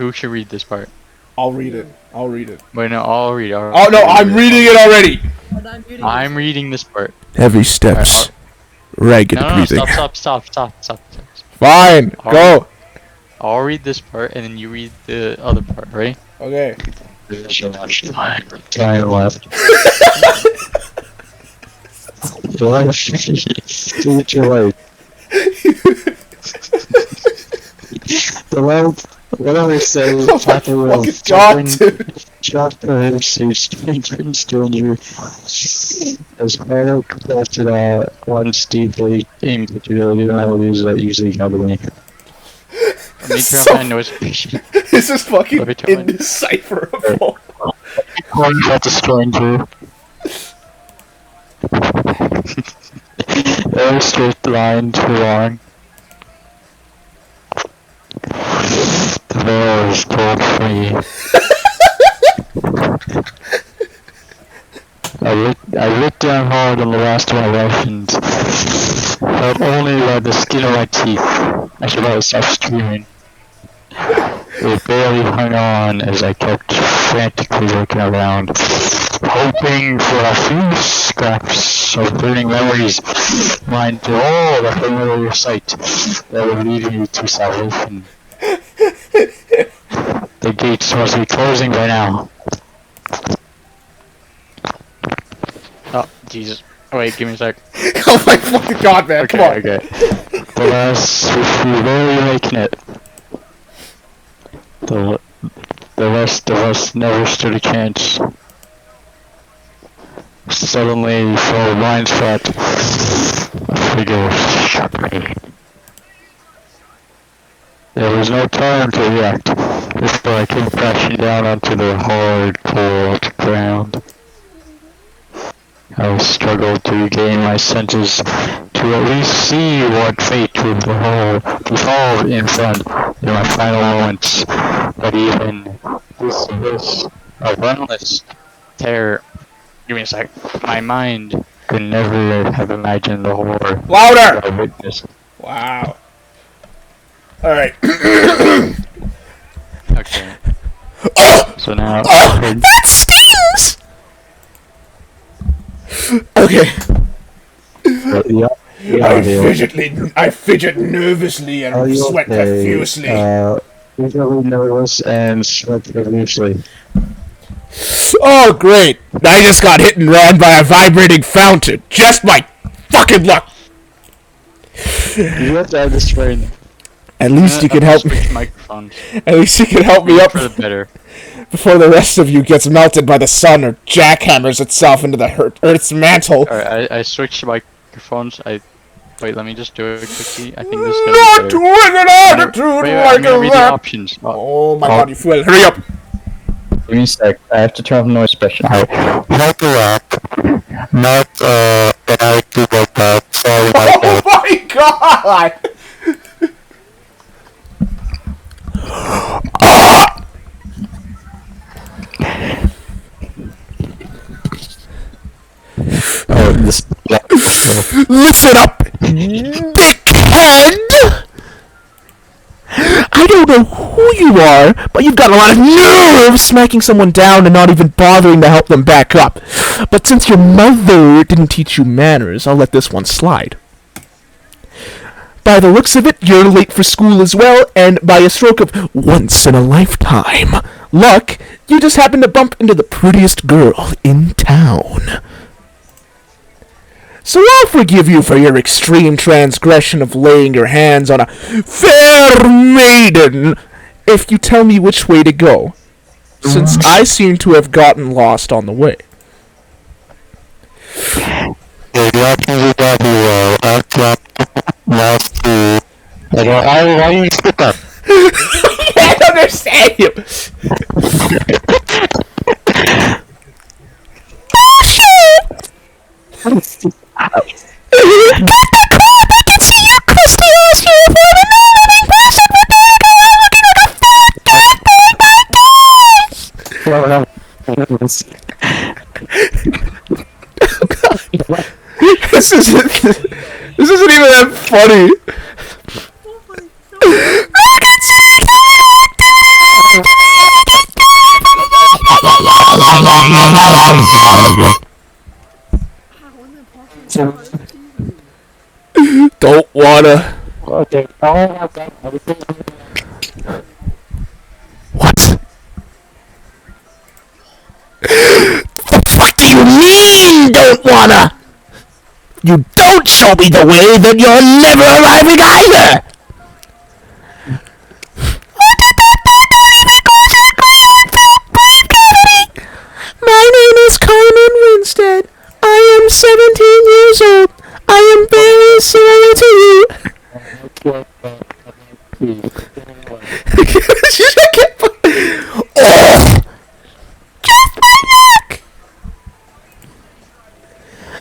Who should read this part? I'll read it. Wait, no, I'll read it. Oh no, I'm reading it already! I'm reading this part. Heavy steps. Ragged breathing. Stop. Fine, go! I'll read this part, and then you read the other part, right? Okay. Try left. Left. Your right. The left. What do I say? Chapter will chapter stranger as final after that one deeply in particularly I will use that usually cover me. This is fucking indecipherable. About the stranger. Very straight line too long. The veil is pulled free. I looked down hard on the last one I mentioned, but only by the skin of my teeth. I should probably stop screaming. It barely hung on as I kept frantically looking around, hoping for a few scraps of burning memories, mind to all the familiar sight that would lead me to salvation. The gates must be closing by now. Oh, Jesus. Oh, wait, give me a sec. Oh my fucking god, man, okay, come on. Okay. The last, we're barely making it. The rest of us never stood a chance. Suddenly, for a blind spot, a figure struck me. There was no time to react before I came crashing down onto the hard, cold ground. I struggled to regain my senses to at least see what fate would befall in front in my final moments. But even this of endless terror. Give me a sec. My mind could never have imagined the horror. Louder! I witnessed. Wow. Alright. Okay. So now. That stings! Okay. I fidget nervously and sweat profusely. Usually nervous and sweat profusely. Oh, great! I just got hit and ran by a vibrating fountain. Just my fucking luck! You have to have this train. At least you can help me. At least you can help me up for the better. Before the rest of you gets melted by the sun or jackhammers itself into the Earth's mantle. Alright, I switched microphones. Wait, let me just do it quickly. I think this is gonna be better. I'm gonna read the options. Oh my god, you fool. Hurry up! Give me a sec. I have to turn off noise suppression. Not that I do like that. Sorry about that. Oh my god! Oh, this. Listen up, dickhead! I don't know who you are, but you've got a lot of nerve smacking someone down and not even bothering to help them back up. But since your mother didn't teach you manners, I'll let this one slide. By the looks of it, you're late for school as well, and by a stroke of once-in-a-lifetime luck, you just happened to bump into the prettiest girl in town. So I'll forgive you for your extreme transgression of laying your hands on a fair maiden if you tell me which way to go, since I seem to have gotten lost on the way. Why do you skip up? I can't understand you! This isn't even that funny. Don't wanna. Okay. What? What do you mean, don't wanna? You don't show me the way, then you're never arriving either! My name is Carmen Winstead. I am 17 years old. I am very similar to you. Oh! Just my luck!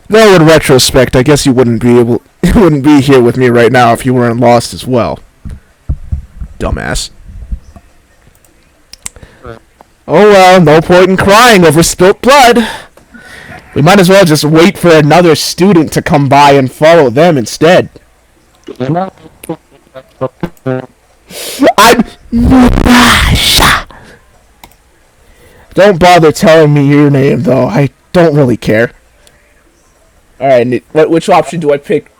Though in retrospect, I guess you wouldn't be here with me right now if you weren't lost as well. Dumbass. Oh well, no point in crying over spilt blood. We might as well just wait for another student to come by and follow them instead. I'm Natasha. Don't bother telling me your name, though. I don't really care. Alright, which option do I pick?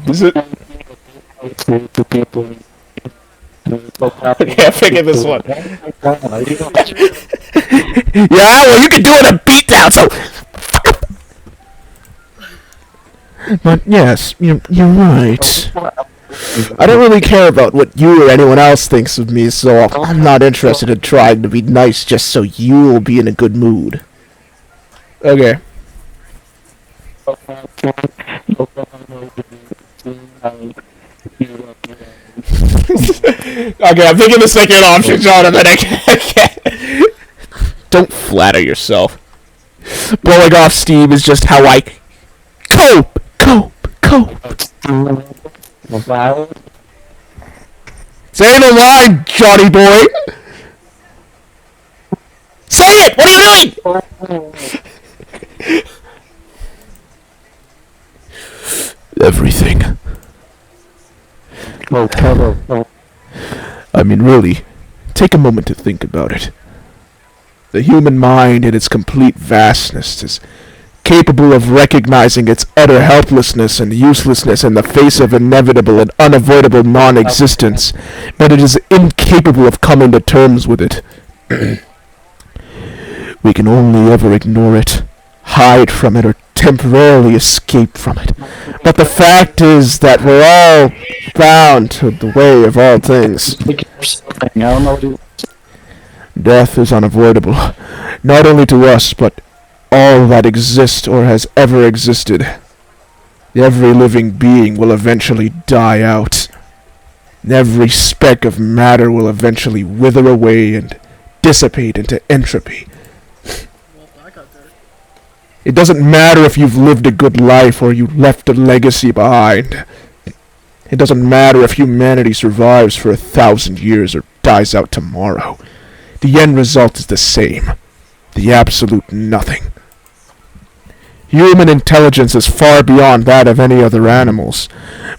Is it? Okay, I figured this one. Yeah, well, you can do it a beatdown, so. But yes, you're right. I don't really care about what you or anyone else thinks of me, so I'm not interested in trying to be nice just so you'll be in a good mood. Okay. Okay, I'm picking the second option, John, and then I can't. Don't flatter yourself. Blowing off steam is just how I cope. Say the line, Johnny boy. Say it! What are you doing? Everything. I mean, really, take a moment to think about it. The human mind, in its complete vastness, is capable of recognizing its utter helplessness and uselessness in the face of inevitable and unavoidable non-existence, but it is incapable of coming to terms with it. We can only ever ignore it, hide from it, or temporarily escape from it. But the fact is that we're all bound to the way of all things. Death is unavoidable, not only to us, but all that exists or has ever existed. Every living being will eventually die out. Every speck of matter will eventually wither away and dissipate into entropy. It doesn't matter if you've lived a good life or you left a legacy behind. It doesn't matter if humanity survives for 1,000 years or dies out tomorrow. The end result is the same. The absolute nothing. Human intelligence is far beyond that of any other animals,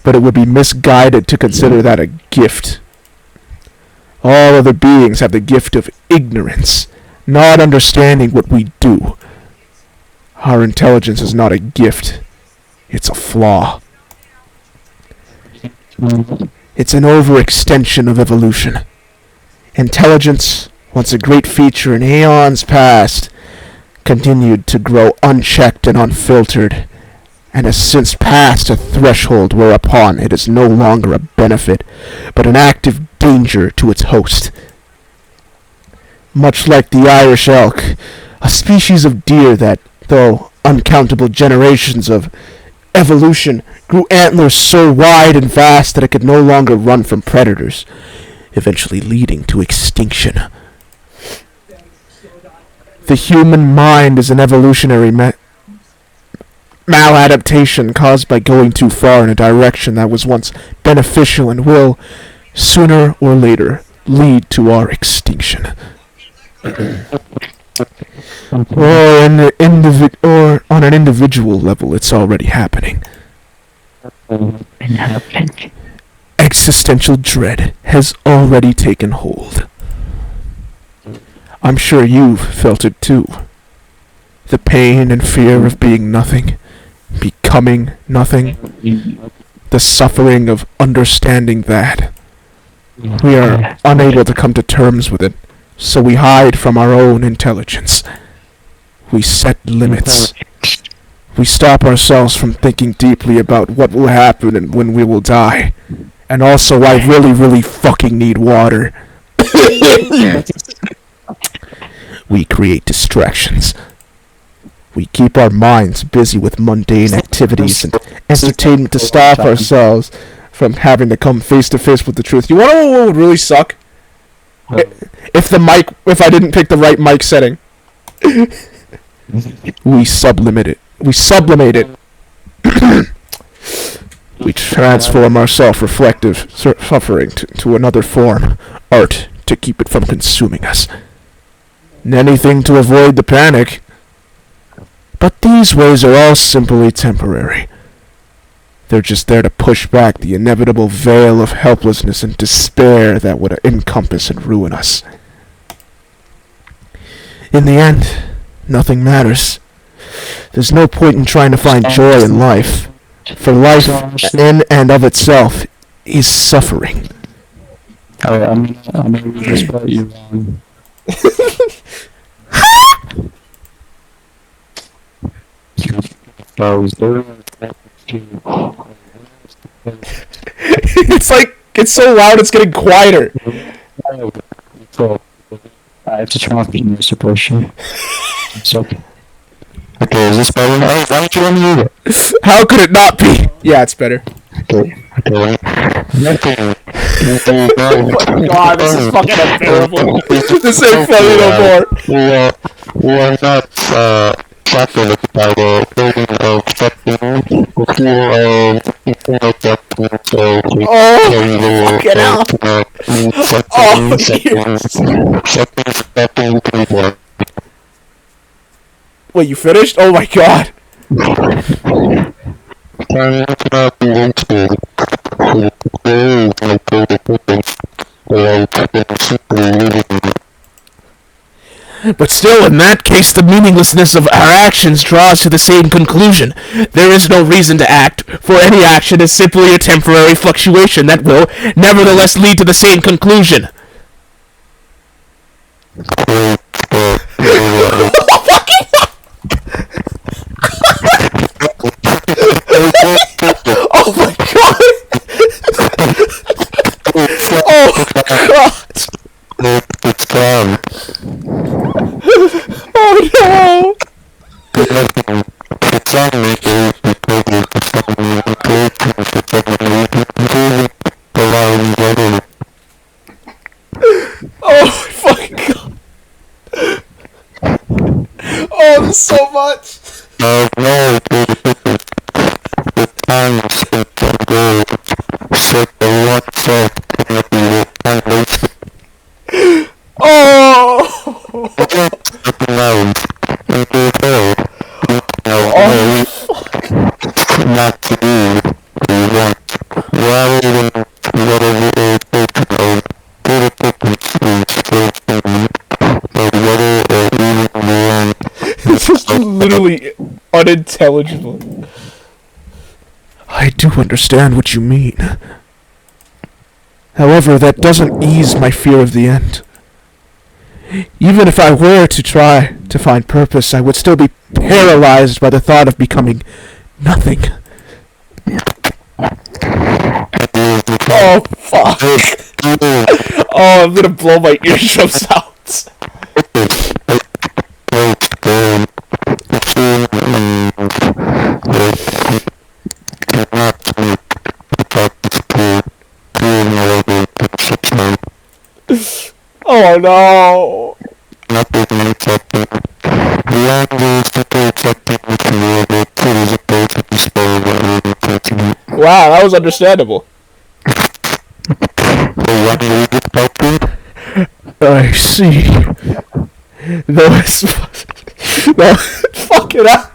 but it would be misguided to consider that a gift. All other beings have the gift of ignorance, not understanding what we do. Our intelligence is not a gift, it's a flaw. It's an overextension of evolution. Intelligence, once a great feature in aeons past, continued to grow unchecked and unfiltered, and has since passed a threshold whereupon it is no longer a benefit, but an active danger to its host. Much like the Irish elk, a species of deer that, though uncountable generations of evolution, grew antlers so wide and vast that it could no longer run from predators, eventually leading to extinction. The human mind is an evolutionary maladaptation caused by going too far in a direction that was once beneficial and will, sooner or later, lead to our extinction. Or on an individual level, it's already happening. existential dread has already taken hold. I'm sure you've felt it too. The pain and fear of being nothing, becoming nothing, the suffering of understanding that. We are unable to come to terms with it, so we hide from our own intelligence. We set limits. We stop ourselves from thinking deeply about what will happen and when we will die. And also, I really, really fucking need water. We create distractions. We keep our minds busy with mundane activities and entertainment to stop ourselves from having to come face to face with the truth. You want to know what would really suck? If I didn't pick the right mic setting. We sublimate it. We sublimate it. We transform our self-reflective suffering to another form, art, to keep it from consuming us. And anything to avoid the panic. But these ways are all simply temporary. They're just there to push back the inevitable veil of helplessness and despair that would encompass and ruin us. In the end, nothing matters. There's no point in trying to find joy in life, for life in and of itself is suffering. I'm gonna just spell you wrong. It's so loud it's getting quieter. I have to turn off the noise suppression. Okay, is this better? Why don't you let me do it? How could it not be? Yeah, it's better. Okay. Oh my god, this is fucking unbearable. This ain't funny no more. We're not captivated by the building of something before Wait, you finished? Oh my god. But still, in that case, the meaninglessness of our actions draws to the same conclusion. There is no reason to act, for any action is simply a temporary fluctuation that will, nevertheless, lead to the same conclusion. Oh my god! Oh god! Oh no! Oh my fucking god! Oh, there's so much! This is literally unintelligible. I do understand what you mean. However, that doesn't ease my fear of the end. Even if I were to try to find purpose, I would still be paralyzed by the thought of becoming nothing. Oh, fuck. Oh, I'm gonna blow my eardrums out. Oh no! Wow, that was understandable. I see. No, fuck it up.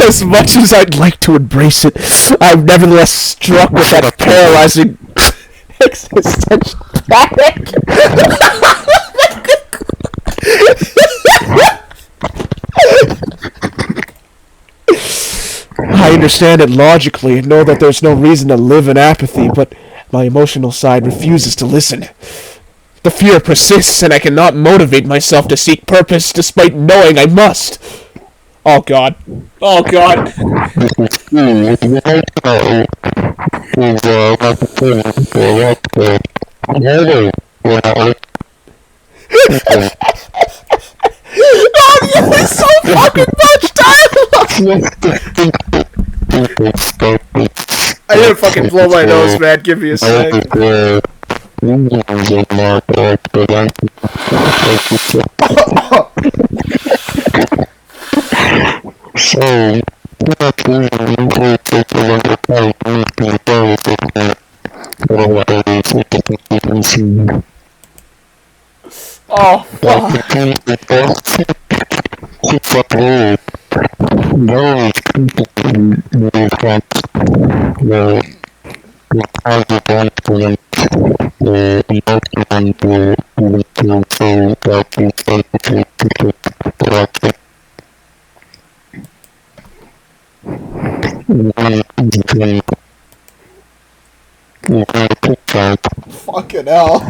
As much as I'd like to embrace it, I'm nevertheless struck with that paralyzing existential panic. I understand it logically and know that there's no reason to live in apathy, but my emotional side refuses to listen. The fear persists, and I cannot motivate myself to seek purpose despite knowing I must. Oh God. Oh God. Oh, you're so fucking much dialogue! I didn't fucking blow my nose, man. Give me a sec. Oh, fuck. Fucking hell.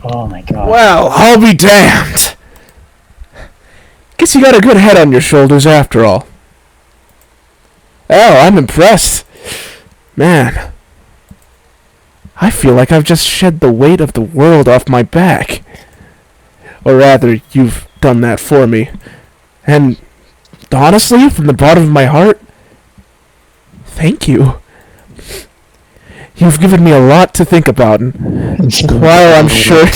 Oh my god. Well, I'll be damned. Guess you got a good head on your shoulders after all. Oh, I'm impressed. Man, I feel like I've just shed the weight of the world off my back. Or rather, you've done that for me. And honestly, from the bottom of my heart, thank you. You've given me a lot to think about, and while I'm sure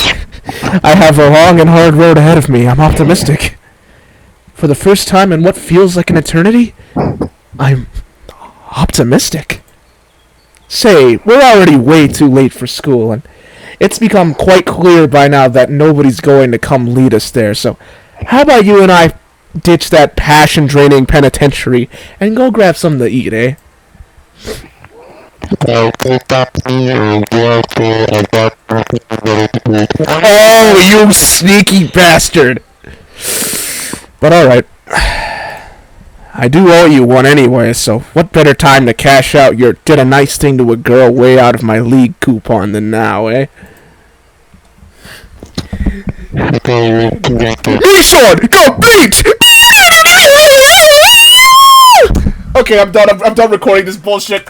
I have a long and hard road ahead of me, I'm optimistic. For the first time in what feels like an eternity, I'm optimistic. Say, we're already way too late for school, and it's become quite clear by now that nobody's going to come lead us there, so how about you and I ditch that passion-draining penitentiary and go grab something to eat, eh? Oh, you sneaky bastard! But alright. I do owe you one anyway, so what better time to cash out your did a nice thing to a girl way out of my league coupon than now, eh? Nissan, complete! Okay, I'm done recording this bullshit.